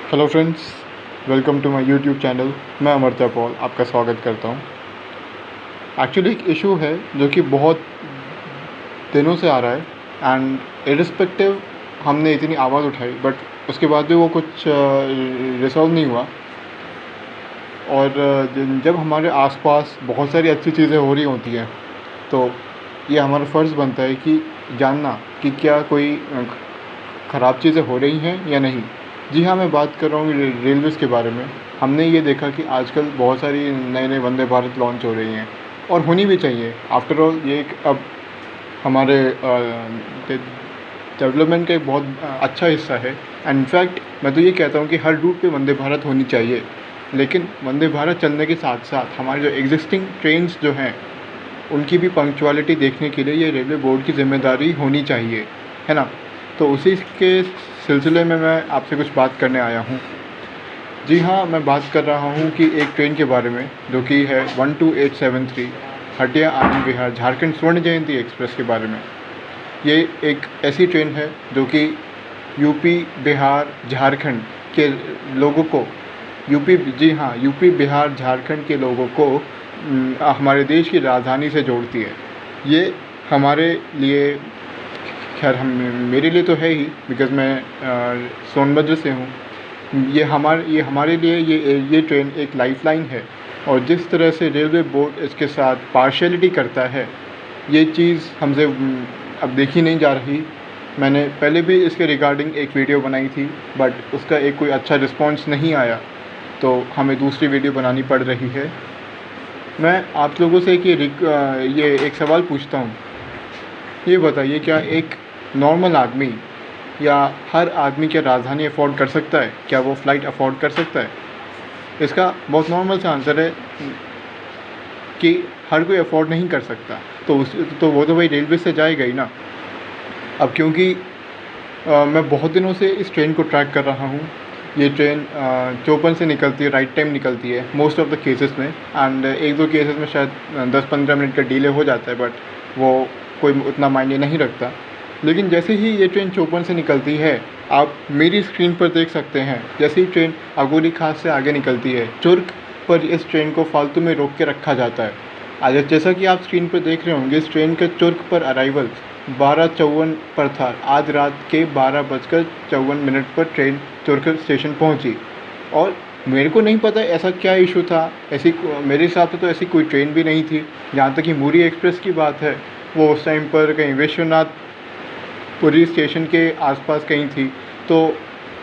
Hello friends, welcome to my YouTube channel. मैं Amartya Paul आपका स्वागत करता हूं। एक्चुअली एक इशू है जो कि बहुत दिनों से आ रहा है एंड इरिस्पेक्टिव हमने इतनी आवाज़ उठाई बट उसके बाद भी वो कुछ रिसॉल्व नहीं हुआ। और जब हमारे आसपास बहुत सारी अच्छी चीज़ें हो रही होती हैं तो ये हमारा फ़र्ज़ बनता है कि जानना कि क्या कोई ख़राब चीज़ें हो रही हैं या नहीं। जी हाँ, मैं बात कर रहा हूँ रेलवेज़ के बारे में। हमने ये देखा कि आजकल बहुत सारी नए नए वंदे भारत लॉन्च हो रही हैं और होनी भी चाहिए। आफ्टर ऑल ये एक अब हमारे डेवलपमेंट का एक बहुत अच्छा हिस्सा है। एंड इनफैक्ट मैं तो ये कहता हूँ कि हर रूट पे वंदे भारत होनी चाहिए। लेकिन वंदे भारत चलने के साथ साथ हमारे जो एग्जिस्टिंग ट्रेन्स जो हैं उनकी भी पंक्चुअलिटी देखने के लिए ये रेलवे बोर्ड की ज़िम्मेदारी होनी चाहिए, है ना। तो उसी के सिलसिले में मैं आपसे कुछ बात करने आया हूँ। जी हाँ, मैं बात कर रहा हूँ कि एक ट्रेन के बारे में जो कि है 12873 हटिया आनंद विहार झारखंड स्वर्ण जयंती एक्सप्रेस के बारे में। ये एक ऐसी ट्रेन है जो कि यूपी बिहार झारखंड के लोगों को यूपी बिहार झारखंड के लोगों को हमारे देश की राजधानी से जोड़ती है। ये हमारे लिए, खैर हम मेरे लिए तो है ही बिकॉज़ मैं सोनभद्र से हूँ। ये हमारे लिए ये ट्रेन एक लाइफलाइन है। और जिस तरह से रेलवे बोर्ड इसके साथ पार्शियलिटी करता है, ये चीज़ हमसे अब देखी नहीं जा रही। मैंने पहले भी इसके रिगार्डिंग एक वीडियो बनाई थी बट उसका एक कोई अच्छा रिस्पॉन्स नहीं आया, तो हमें दूसरी वीडियो बनानी पड़ रही है। मैं आप लोगों से ये एक सवाल पूछता हूँ। ये बताइए, क्या एक नॉर्मल आदमी या हर आदमी क्या राजधानी अफोर्ड कर सकता है? क्या वो फ़्लाइट अफोर्ड कर सकता है? इसका बहुत नॉर्मल सा आंसर है कि हर कोई अफोर्ड नहीं कर सकता। तो वो तो भाई रेलवे से जाएगा ही ना। अब क्योंकि मैं बहुत दिनों से इस ट्रेन को ट्रैक कर रहा हूँ। ये ट्रेन चोपन से निकलती है, राइट टाइम निकलती है मोस्ट ऑफ़ द केसेस में। एंड एक दो केसेस में शायद 10-15 मिनट का डिले हो जाता है बट वो कोई उतना मायने नहीं रखता। लेकिन जैसे ही ये ट्रेन चोपन से निकलती है, आप मेरी स्क्रीन पर देख सकते हैं, जैसे ही ट्रेन अगोरी खास से आगे निकलती है, चुर्क पर इस ट्रेन को फालतू में रोक के रखा जाता है। आज जैसा कि आप स्क्रीन पर देख रहे होंगे, इस ट्रेन का चुर्क पर अराइवल 12:54 पर था। आज रात के 12:54 पर ट्रेन चुर्क स्टेशन पहुंची। और मेरे को नहीं पता ऐसा क्या इशू था। मेरे हिसाब से तो ऐसी कोई ट्रेन भी नहीं थी। जहाँ तक कि मुरी एक्सप्रेस की बात है, वो उस टाइम पर कहीं विश्वनाथपुरी स्टेशन के आसपास कहीं थी, तो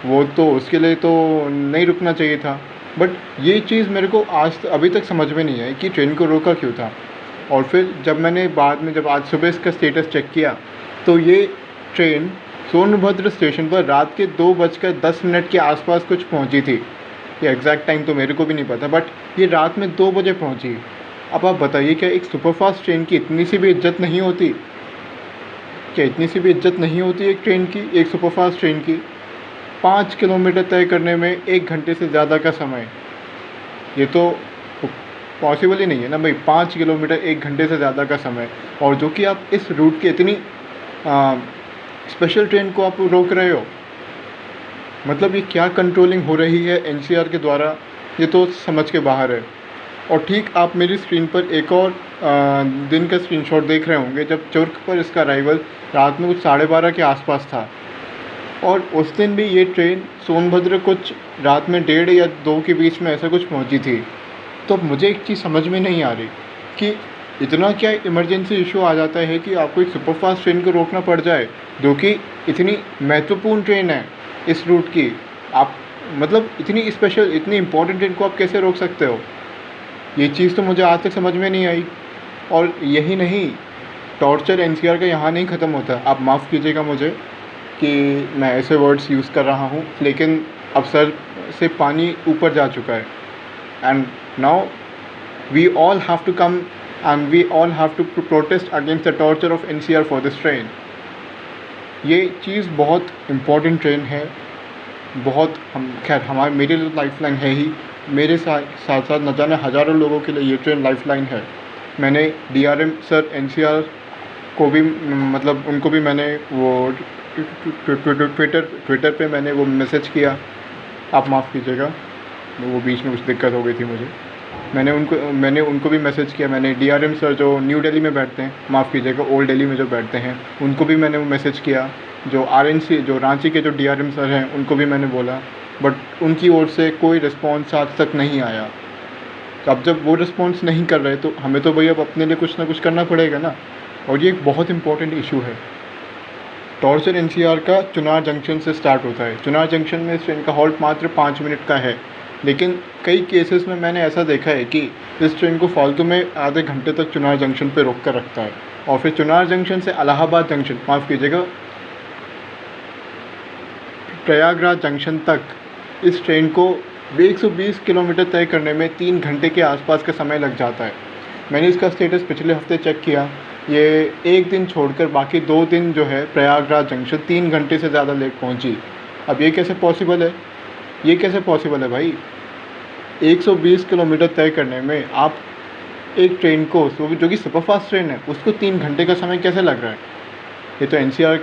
वो तो उसके लिए तो नहीं रुकना चाहिए था। बट ये चीज़ मेरे को अभी तक समझ में नहीं आई कि ट्रेन को रोका क्यों था। और फिर जब मैंने बाद में जब आज सुबह इसका स्टेटस चेक किया, तो ये ट्रेन सोनभद्र स्टेशन पर रात के 2:10 के आसपास कुछ पहुंची थी। ये एग्जैक्ट टाइम तो मेरे को भी नहीं पता बट ये रात में 2 बजे पहुंची। अब आप बताइए, क्या एक सुपरफास्ट ट्रेन की इतनी सी भी इज्जत नहीं होती? क्या इतनी सी भी इज्जत नहीं होती एक ट्रेन की, एक सुपरफास्ट ट्रेन की? 5 किलोमीटर तय करने में 1 घंटे से ज़्यादा का समय, ये तो पॉसिबल ही नहीं है ना भाई। 5 किलोमीटर 1 घंटे से ज़्यादा का समय, और जो कि आप इस रूट की इतनी स्पेशल ट्रेन को आप रोक रहे हो। मतलब ये क्या कंट्रोलिंग हो रही है एनसीआर के द्वारा, ये तो समझ के बाहर है। और ठीक आप मेरी स्क्रीन पर एक और दिन का स्क्रीनशॉट देख रहे होंगे, जब चुर्क पर इसका अराइवल रात में कुछ 12:30 के आसपास था। और उस दिन भी ये ट्रेन सोनभद्र कुछ रात में 1:30 या 2 के बीच में ऐसा कुछ पहुंची थी। तो मुझे एक चीज़ समझ में नहीं आ रही कि इतना क्या इमरजेंसी इशू आ जाता है कि आपको एक सुपरफास्ट ट्रेन को रोकना पड़ जाए, जो कि इतनी महत्वपूर्ण ट्रेन है इस रूट की। आप मतलब इतनी स्पेशल, इतनी इम्पोर्टेंट ट्रेन को आप कैसे रोक सकते हो? ये चीज़ तो मुझे आज तक समझ में नहीं आई। और यही नहीं, टॉर्चर एनसीआर का यहाँ नहीं ख़त्म होता। आप माफ़ कीजिएगा मुझे कि मैं ऐसे वर्ड्स यूज़ कर रहा हूँ, लेकिन अब सर से पानी ऊपर जा चुका है। And now we all have to come and we all have to protest against the torture of NCR for this train. ये चीज़ बहुत इम्पॉर्टेंट ट्रेन है, बहुत खैर मेरे लिए लाइफलाइन है ही। मेरे साथ साथ न जाने हज़ारों लोगों के लिए ये ट्रेन लाइफलाइन है। मैंने डीआरएम सर एनसीआर को भी मतलब उनको भी मैंने वो ट्विटर पे मैंने वो मैसेज किया आप माफ़ कीजिएगा, वो बीच में कुछ दिक्कत हो गई थी मुझे। मैंने उनको भी मैसेज किया, मैंने डीआरएम सर जो न्यू दिल्ली में बैठते हैं, माफ़ कीजिएगा ओल्ड दिल्ली में जो बैठते हैं, उनको भी मैंने मैसेज किया। जो आरएनसी जो रांची के जो डीआरएम सर हैं उनको भी मैंने बोला, बट उनकी ओर से कोई रिस्पॉन्स आज तक नहीं आया। तो अब जब वो रिस्पॉन्स नहीं कर रहे तो हमें तो भैया अब अपने लिए कुछ ना कुछ करना पड़ेगा ना। और ये एक बहुत इंपॉर्टेंट इशू है। टॉर्चर एनसीआर का चुनार जंक्शन से स्टार्ट होता है। चुनार जंक्शन में इस ट्रेन का हॉल्ट मात्र 5 मिनट का है, लेकिन कई केसेस में मैंने ऐसा देखा है कि इस ट्रेन को फालतू में आधे घंटे तक चुनार जंक्शन पे रोक कर रखता है, और फिर चुनार जंक्शन से इलाहाबाद जंक्शन, माफ़ कीजिएगा, प्रयागराज जंक्शन तक इस ट्रेन को 120 किलोमीटर तय करने में 3 घंटे के आसपास का समय लग जाता है। मैंने इसका स्टेटस पिछले हफ्ते चेक किया, ये एक दिन छोड़कर बाकी 2 दिन जो है प्रयागराज जंक्शन 3 घंटे से ज़्यादा लेट पहुंची। अब ये कैसे पॉसिबल है? ये कैसे पॉसिबल है भाई? 120 किलोमीटर तय करने में आप एक ट्रेन को, जो कि सुपरफास्ट ट्रेन है, उसको 3 घंटे का समय कैसे लग रहा है? ये तो एनसीआर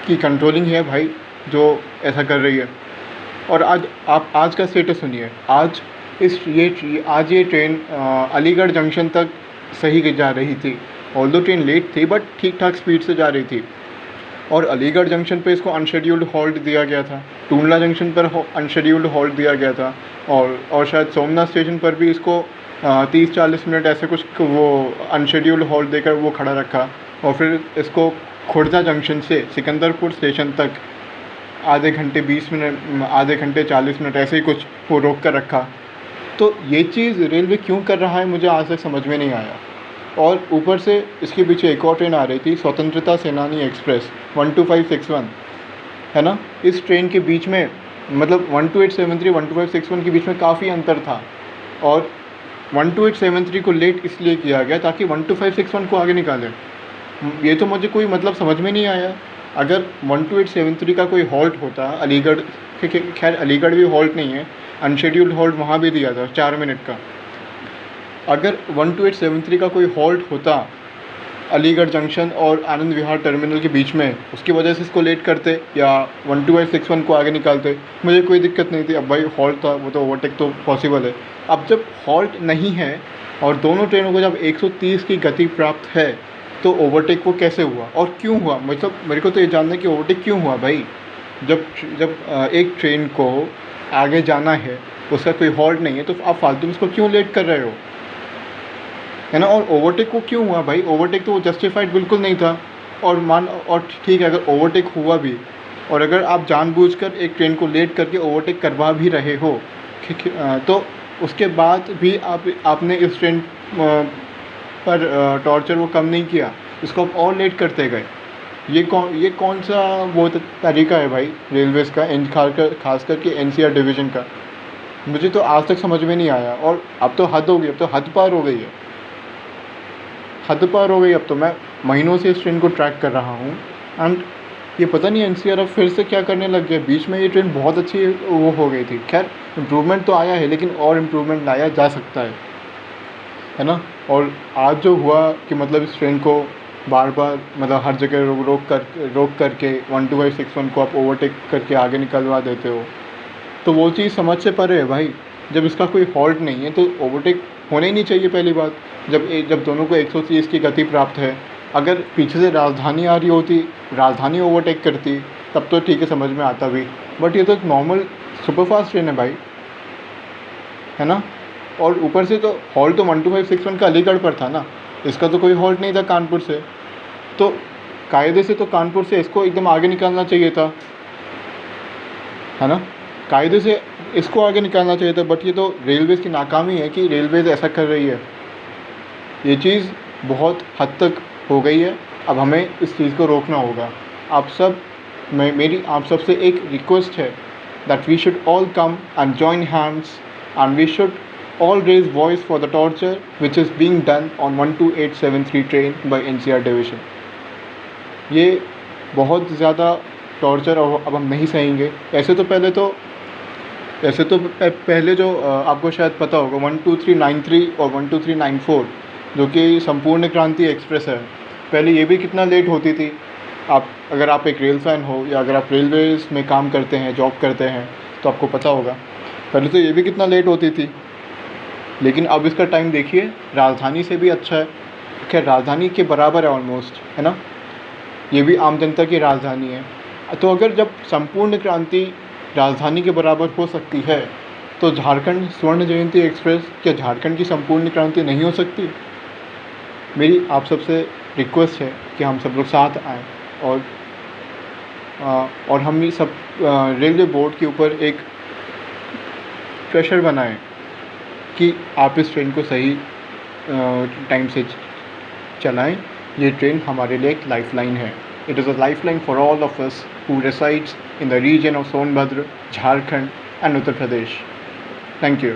की कंट्रोलिंग है भाई, जो ऐसा कर रही है। और आज का स्टेटस सुनिए। आज ये ट्रेन अलीगढ़ जंक्शन तक सही जा रही थी, ऑल्दो ट्रेन लेट थी बट ठीक ठाक स्पीड से जा रही थी। और अलीगढ़ जंक्शन पे इसको अनशेड्यूल्ड हॉल्ट दिया गया था, टूंडला जंक्शन पर अनशेड्यूल्ड हॉल्ट दिया गया था, और शायद सोमनाथ स्टेशन पर भी इसको 30-40 मिनट ऐसे कुछ वो अनशेड्यूल्ड हॉल्ट देकर वो खड़ा रखा। और फिर इसको खुर्दा जंक्शन से सिकंदरपुर स्टेशन तक आधे घंटे 20 मिनट, आधे घंटे 40 मिनट ऐसे ही कुछ वो रोक कर रखा। तो ये चीज़ रेलवे क्यों कर रहा है मुझे आज तक समझ में नहीं आया। और ऊपर से इसके पीछे एक और ट्रेन आ रही थी, स्वतंत्रता सेनानी एक्सप्रेस 12561, है ना। इस ट्रेन के बीच में मतलब 12873 12561 के बीच में काफ़ी अंतर था, और 12873 को लेट इसलिए किया गया ताकि 12561 को आगे निकालें। ये तो मुझे कोई मतलब समझ में नहीं आया। अगर 12873 का कोई हॉल्ट होता अलीगढ़, खैर अलीगढ़ भी हॉल्ट नहीं है, अनशेड्यूल्ड हॉल्ट वहाँ भी दिया था 4 मिनट का। अगर 12873 का कोई हॉल्ट होता अलीगढ़ जंक्शन और आनंद विहार टर्मिनल के बीच में, उसकी वजह से इसको लेट करते या 12561 को आगे निकालते, मुझे कोई दिक्कत नहीं थी। अब भाई हॉल्ट था, वो तो ओवरटेक तो पॉसिबल है। अब जब हॉल्ट नहीं है और दोनों ट्रेनों को जब 130 की गति प्राप्त है, तो ओवरटेक वो कैसे हुआ और क्यों हुआ? मतलब मेरे को तो ये जानना है कि ओवरटेक क्यों हुआ भाई। जब एक ट्रेन को आगे जाना है, उसका कोई हॉल्ट नहीं है, तो आप फालतू में उसको क्यों लेट कर रहे हो, है ना। और ओवरटेक को क्यों हुआ भाई? ओवरटेक तो वो जस्टिफाइड बिल्कुल नहीं था। और ठीक है, अगर ओवरटेक हुआ भी, और अगर आप जानबूझकर एक ट्रेन को लेट करके ओवरटेक करवा भी रहे हो, तो उसके बाद भी आपने इस ट्रेन पर टॉर्चर वो कम नहीं किया, इसको आप और लेट करते गए। ये कौन सा वो तरीका है भाई रेलवेज़ का, खास करके एनसीआर डिवीज़न का? मुझे तो आज तक समझ में नहीं आया। और अब तो हद हो गई, अब तो हद पार हो गई है, हद पार हो गई। अब तो मैं महीनों से इस ट्रेन को ट्रैक कर रहा हूँ, एंड ये पता नहीं एनसीआर अब फिर से क्या करने लग गया। बीच में ये ट्रेन बहुत अच्छी वो हो गई थी। खैर इम्प्रूवमेंट तो आया है, लेकिन और इम्प्रूवमेंट लाया जा सकता है ना। और आज जो हुआ कि मतलब इस ट्रेन को बार बार मतलब हर जगह रोक करके 12561 को आप ओवरटेक करके आगे निकलवा देते हो, तो वो चीज़ समझ से परे है भाई। जब इसका कोई हॉल्ट नहीं है तो ओवरटेक होना ही नहीं चाहिए पहली बात। जब दोनों को 130 की गति प्राप्त है, अगर पीछे से राजधानी आ रही होती, राजधानी ओवरटेक करती, तब तो ठीक है, समझ में आता भी। बट ये तो एक नॉर्मल सुपरफास्ट ट्रेन है भाई, है ना। और ऊपर से तो हॉल्ट तो 12561 का अलीगढ़ पर था ना, इसका तो कोई हॉल्ट नहीं था कानपुर से। तो कायदे से तो कानपुर से इसको एकदम आगे निकालना चाहिए था, है ना। कायदे से इसको आगे निकालना चाहिए था। बट ये तो रेलवेज़ की नाकामी है कि रेलवेज़ ऐसा कर रही है। ये चीज़ बहुत हद तक हो गई है। अब हमें इस चीज़ को रोकना होगा। मेरी आप सब से एक रिक्वेस्ट है that we should all come and join hands, and we should all raise voice for the torture which is being done on 12873 train by NCR division. ये बहुत ज़्यादा टॉर्चर अब हम नहीं सहेंगे। ऐसे तो पहले जो आपको शायद पता होगा 12393 और 12394 जो कि संपूर्ण क्रांति एक्सप्रेस है, पहले ये भी कितना लेट होती थी। अगर आप एक रेल फ़ैन हो या अगर आप रेलवेज़ में काम करते हैं, जॉब करते हैं, तो आपको पता होगा पहले तो ये भी कितना लेट होती थी, लेकिन अब इसका टाइम देखिए राजधानी से भी अच्छा है, खैर राजधानी के बराबर है ऑलमोस्ट, है ना। ये भी आम जनता की राजधानी है। तो अगर जब संपूर्ण क्रांति राजधानी के बराबर हो सकती है तो झारखंड स्वर्ण जयंती एक्सप्रेस क्या झारखंड की संपूर्ण क्रांति नहीं हो सकती? मेरी आप सबसे रिक्वेस्ट है कि हम सब लोग साथ आएँ और हम ये सब रेलवे बोर्ड के ऊपर एक प्रेशर बनाएं कि आप इस ट्रेन को सही टाइम से चलाएं। ये ट्रेन हमारे लिए एक लाइफलाइन है। It is a lifeline for all of us who resides in the region of Sonbhadra, Jharkhand and Uttar Pradesh. Thank you.